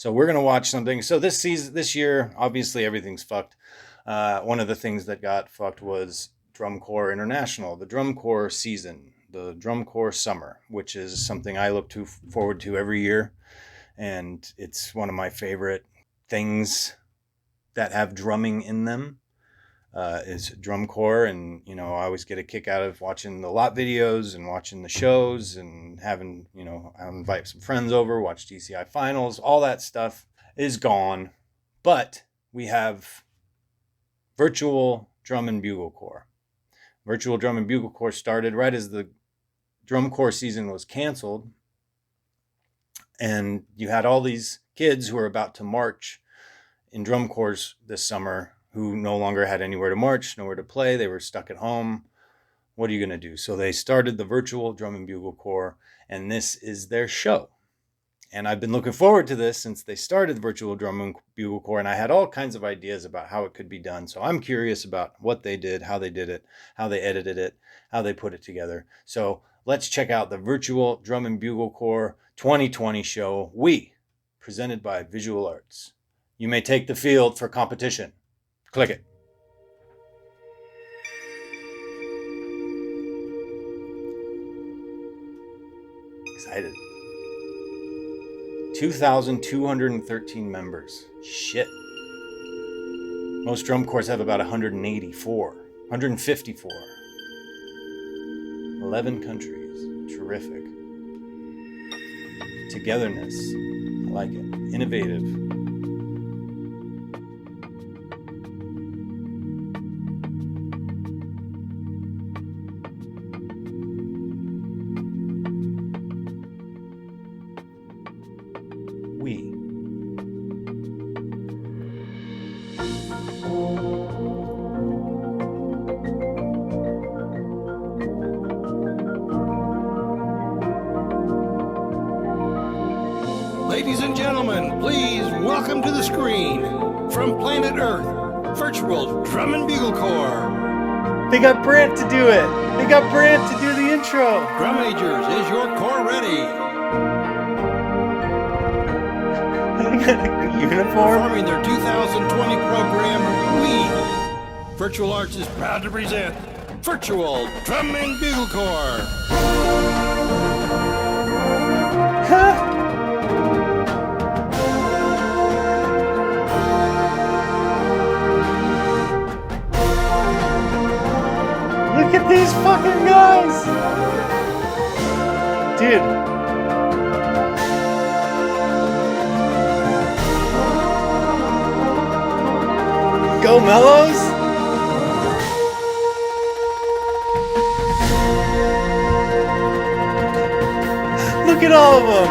So we're gonna watch something. So this year, obviously everything's fucked. One of the things that got fucked was Drum Corps International, the Drum Corps season, the Drum Corps summer, which is something I look forward to every year, and it's one of my favorite things that have drumming in them. Is drum corps, and I always get a kick out of watching the lot videos and watching the shows and having I invite some friends over, watch DCI finals. All that stuff is gone, but we have virtual drum and bugle corps. Virtual drum and bugle corps started right as the drum corps season was canceled, and you had all these kids who were about to march in drum corps this summer who no longer had anywhere to march, nowhere to play. They were stuck at home. What are you going to do? So they started the virtual drum and bugle corps, and this is their show. And I've been looking forward to this since they started the virtual drum and bugle corps, and I had all kinds of ideas about how it could be done. So I'm curious about what they did, how they did it, how they edited it, how they put it together. So let's check out the virtual drum and bugle corps 2020 show, presented by Visual Arts. You may take the field for competition. Click it. Excited. 2,213 members. Shit. Most drum corps have about 154. 11 countries. Terrific. Togetherness. I like it. Innovative. Ladies and gentlemen, please welcome to the screen, from planet Earth, virtual drum and bugle corps. They got Brant to do it. They got Brant to do the intro. Drum majors, is your corps ready? They got a uniform. Performing their 2020 program, Virtual Arts is proud to present Virtual Drum and Bugle Corps. Huh? Look at these fucking guys! Dude. Go Mellows! Look at all of them!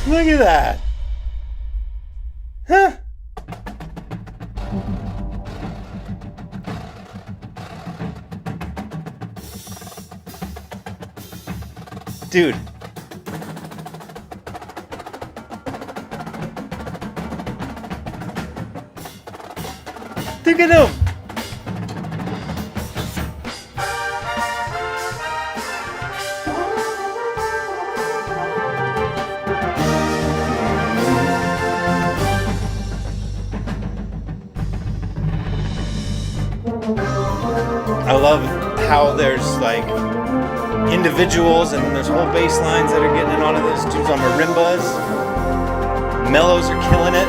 Look at that! Huh? Dude. Look at him! I love how there's like individuals and then there's whole bass lines that are getting in onto those dudes on marimbas. Mellows are killing it.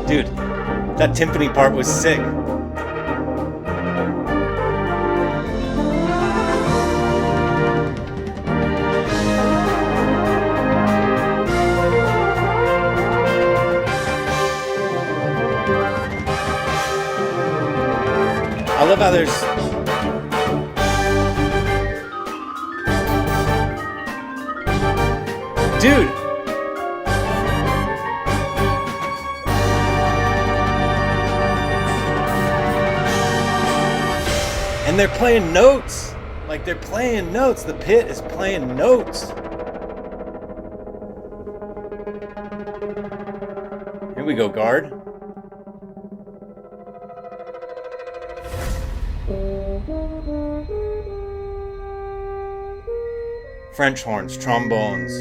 Dude, that timpani part was sick. I love how there's dude. And they're playing notes. Like they're playing notes. The pit is playing notes. Here we go, guard. French horns, trombones.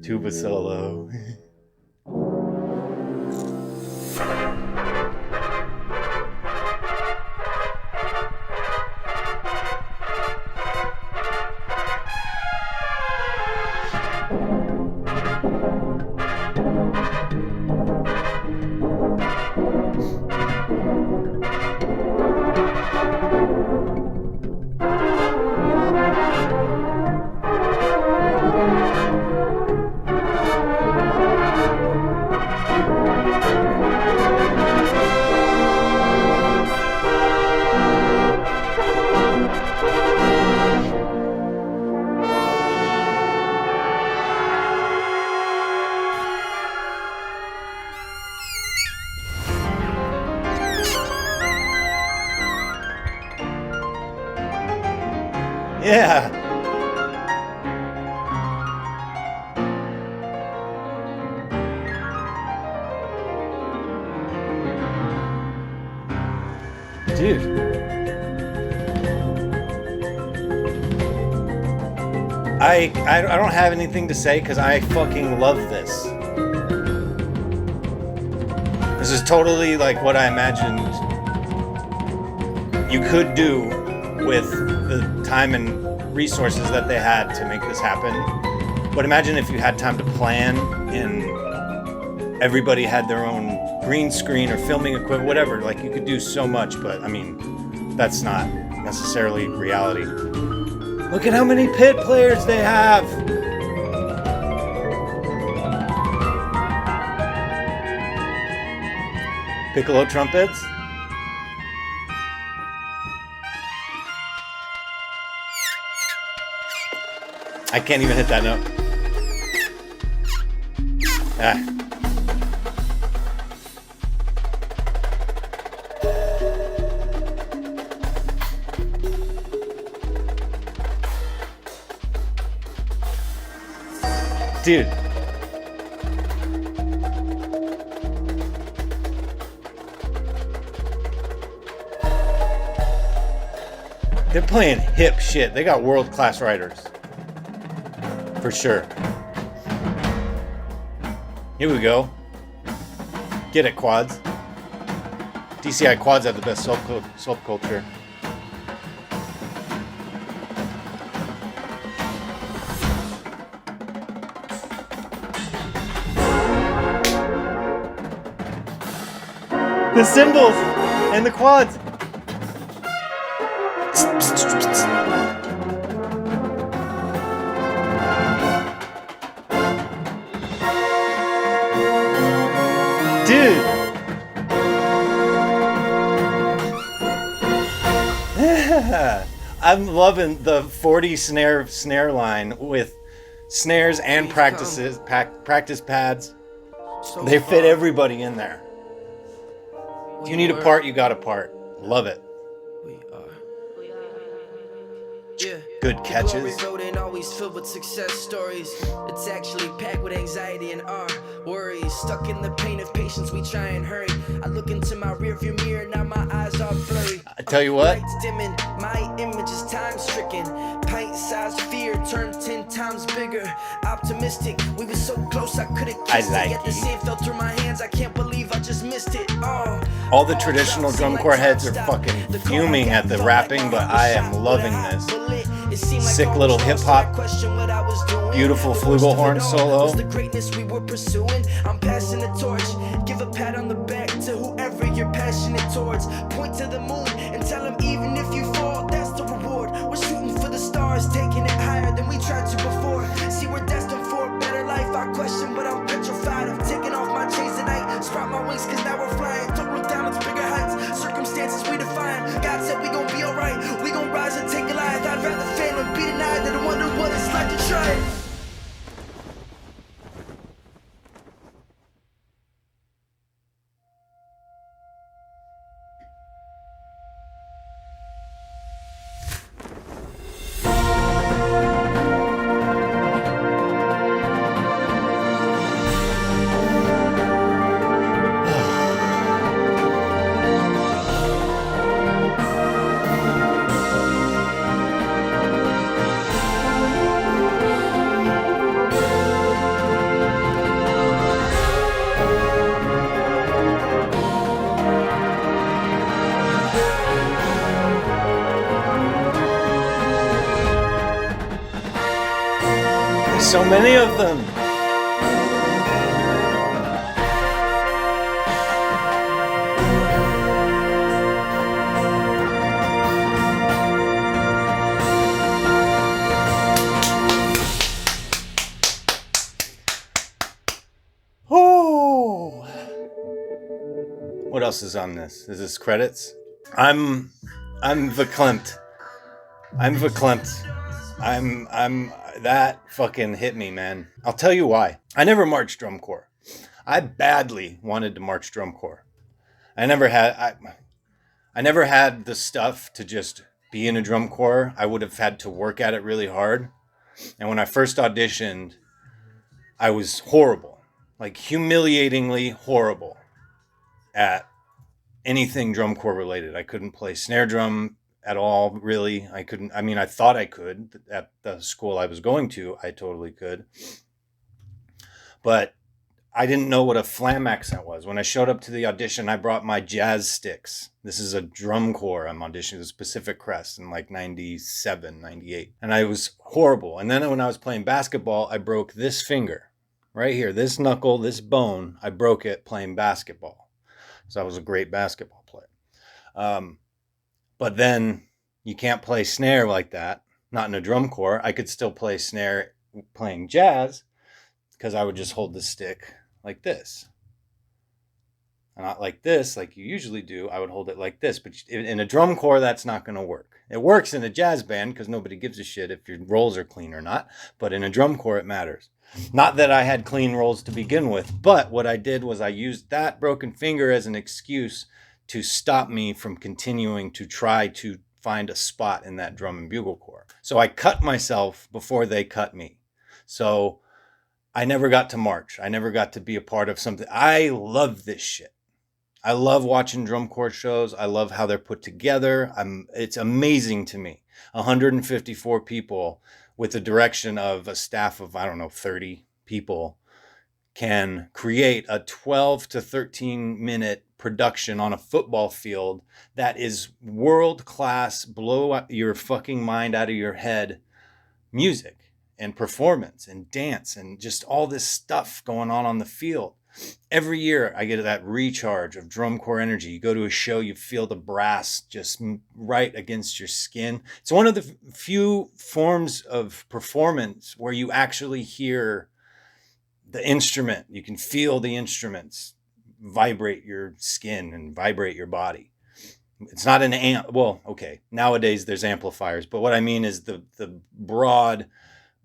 Tuba solo. Yeah. Dude. I don't have anything to say because I fucking love this. This is totally like what I imagined you could do with the time and resources that they had to make this happen. But imagine if you had time to plan and everybody had their own green screen or filming equipment, whatever. Like you could do so much, but I mean, that's not necessarily reality. Look at how many pit players they have. Piccolo trumpets. I can't even hit that note. Ah. Dude. They're playing hip shit. They got world-class writers. For sure. Here we go. Get it, quads. DCI quads have the best subculture. The cymbals and the quads. Dude. I'm loving the 40 snare line with snares and practice pads. They fit everybody in there. If you need a part, you got a part. Love it. Good catches. The road ain't always filled with success stories. It's actually packed with anxiety and our worries. Stuck in the pain of patience, we try and hurry. I look into my rearview mirror, now my eyes are blurry. I tell you what. Lights dimming, my image is time-stricken. Pint-sized fear turned 10 times bigger. Optimistic, we were so close I could've kissed it. Yet the sand fell through my hands, I can't believe I just missed it. All the traditional drum corps heads are fucking fuming at the rapping, but I am loving this. Sick little hip hop, beautiful flugelhorn solo. The greatness we were pursuing. I'm passing the torch. Give a pat on the back to whoever you're passionate towards. Point to the moon and tell them even if you fall, that's the reward. We're shooting for the stars, taking it higher than we tried to before. See, we're destined for a better life. I question, but I'm petrified. I'm taking off my chains tonight. Sprout my wings, cause now we're flying. Don't look down, it's bigger heights. Circumstances we define. God said we gon' be alright. We gon' rise and take a life. I'd rather fail and be denied than wonder what it's like to try it. so many of them. Oh. What else is on this? Is this credits? I'm verklempt. I'm verklempt. I'm that fucking hit me, man. I'll tell you why. I never marched drum corps. I badly wanted to march drum corps. I never had the stuff to just be in a drum corps. I would have had to work at it really hard. And when I first auditioned, I was horrible. Like humiliatingly horrible at anything drum corps related. I couldn't play snare drum at all, really. I couldn't. I mean, I thought I could at the school I was going to. I totally could. But I didn't know what a flam accent was. When I showed up to the audition, I brought my jazz sticks. This is a drum corps I'm auditioning with Pacific Crest in like 97, 98. And I was horrible. And then when I was playing basketball, I broke this finger right here, this knuckle, this bone. I broke it playing basketball. So I was a great basketball player. But then you can't play snare like that, not in a drum corps. I could still play snare playing jazz because I would just hold the stick like this. And not like this, like you usually do. I would hold it like this. But in a drum corps, that's not going to work. It works in a jazz band because nobody gives a shit if your rolls are clean or not. But in a drum corps, it matters. Not that I had clean rolls to begin with, but what I did was I used that broken finger as an excuse to stop me from continuing to try to find a spot in that drum and bugle corps. So I cut myself before they cut me. So I never got to march. I never got to be a part of something. I love this shit. I love watching drum corps shows. I love how they're put together. It's amazing to me. 154 people with the direction of a staff of, 30 people can create a 12 to 13 minute production on a football field that is world-class, blow your fucking mind out of your head music and performance and dance and just all this stuff going on the field. Every year I get that recharge of drum corps energy. You go to a show, you feel the brass just right against your skin. It's one of the few forms of performance where you actually hear the instrument. You can feel the instruments vibrate your skin and vibrate your body. It's not an amp. Well, okay, nowadays there's amplifiers, but what I mean is the broad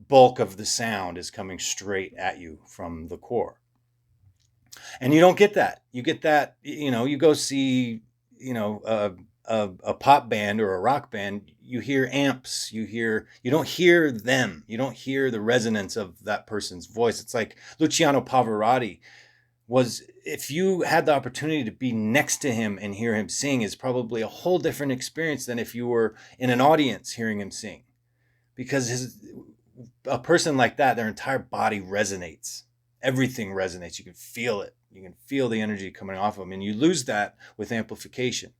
bulk of the sound is coming straight at you from the corps. And you don't get that. You get that, you go see, a pop band or a rock band, you hear amps, you don't hear them. You don't hear the resonance of that person's voice. It's like Luciano Pavarotti if you had the opportunity to be next to him and hear him sing, is probably a whole different experience than if you were in an audience hearing him sing. Because a person like that, their entire body resonates. Everything resonates. You can feel it. You can feel the energy coming off of them, and you lose that with amplification.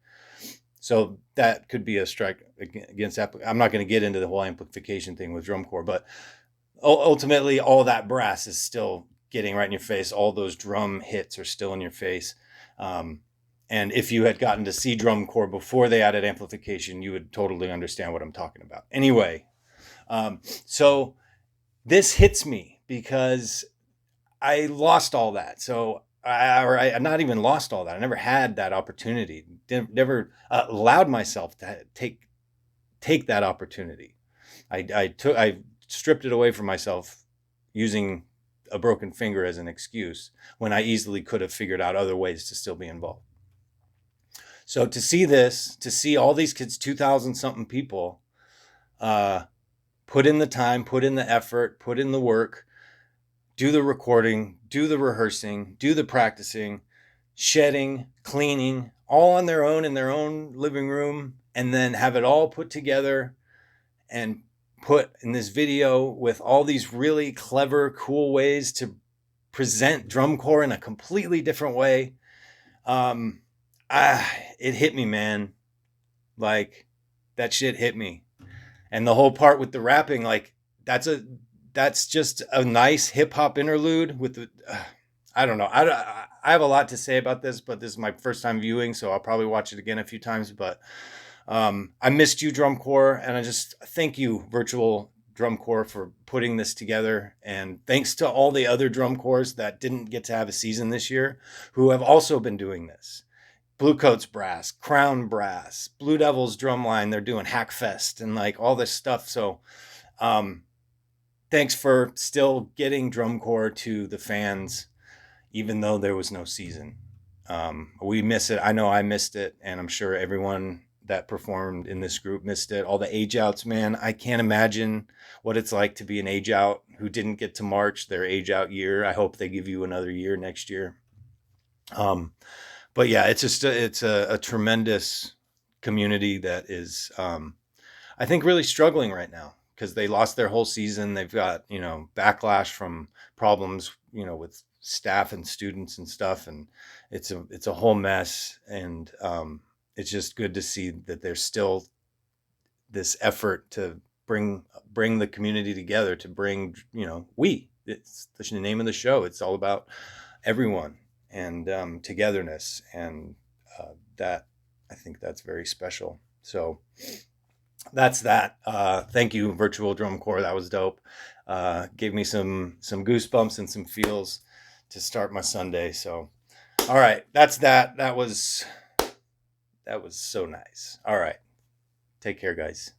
So that could be a strike against. I'm not going to get into the whole amplification thing with drum corps, but ultimately, all that brass is still getting right in your face. All those drum hits are still in your face. And if you had gotten to see drum corps before they added amplification, you would totally understand what I'm talking about. Anyway, so this hits me because I lost all that. So I not even lost all that. I never had that opportunity. Never allowed myself to take that opportunity. I stripped it away from myself using a broken finger as an excuse when I easily could have figured out other ways to still be involved. So to see all these kids, 2,000 something people, put in the time, put in the effort, put in the work, do the recording, do the rehearsing, do the practicing, shedding, cleaning, all on their own in their own living room, and then have it all put together and put in this video with all these really clever, cool ways to present drum corps in a completely different way. It hit me, man. Like, that shit hit me. And the whole part with the rapping, like, that's just a nice hip hop interlude with the. I don't know. I have a lot to say about this, but this is my first time viewing, so I'll probably watch it again a few times. But I missed you, Drum Corps, and I just thank you, Virtual Drum Corps, for putting this together. And thanks to all the other drum corps that didn't get to have a season this year, who have also been doing this. Bluecoats Brass, Crown Brass, Blue Devils Drumline, they're doing Hackfest and like all this stuff. So um, thanks for still getting drum corps to the fans, even though there was no season. We miss it. I know I missed it, and I'm sure everyone that performed in this group missed it. All the age outs, man. I can't imagine what it's like to be an age out who didn't get to march their age out year. I hope they give you another year next year. Um, but yeah, it's just a tremendous community that is, I think, really struggling right now because they lost their whole season. They've got backlash from problems with staff and students and stuff, and it's a whole mess. And it's just good to see that there's still this effort to bring the community together, to bring it's the name of the show. It's all about everyone and togetherness, and that I think that's very special. So that's that. Thank you, Virtual Drum Corps. That was dope. Gave me some goosebumps and some feels to start my Sunday. So, all right, that's that. That was so nice. All right, take care, guys.